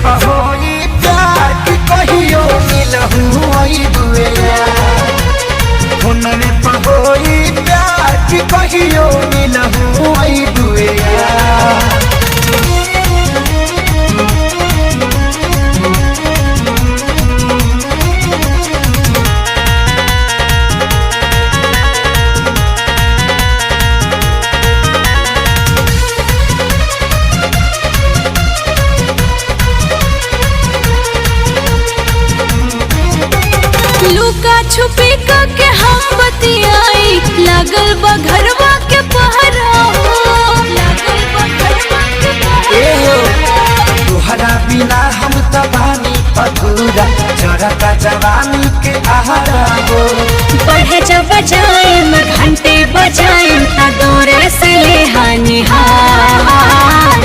पहोई प्यार की कहियो मिलहू आई बुएया हुनरे पहोई प्यार की कहियो मिलहू आई बुएया। लुका छुपी के हम बतियाई लागल बा घरवा के पहरा लागल बा घरवा के पहरा। तुहरा बिना हम तबानी अधूरा जरता जवानी के आहारा हो। बढ़े जब बजाए घंटे बजाए दौरे से ले हानि।